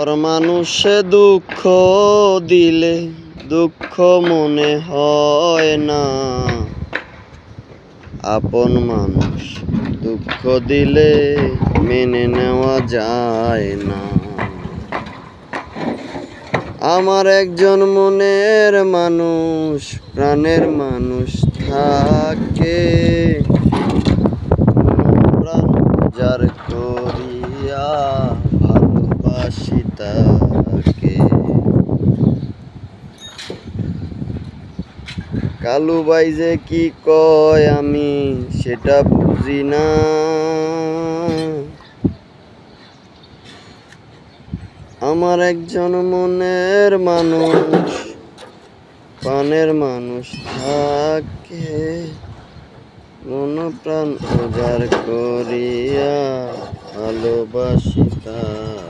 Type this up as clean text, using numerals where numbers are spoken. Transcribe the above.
পর মানুষে দুঃখ দিলে দুঃখ মনে হয় না, আপন মানুষ দুঃখ দিলে মেনে নেওয়া যায় না। আমার একজন মনের মানুষ, প্রাণের মানুষ থাকে, প্রাণ যার করিয়া ভালোবাসি তাকে। কালু ভাই যে কি কয় আমি সেটা বুঝি না, আমার একজন মনের মানুষ, প্রাণের মানুষ থাকে, মন প্রাণ উজাড় করিয়া ভালোবাসি তাকে।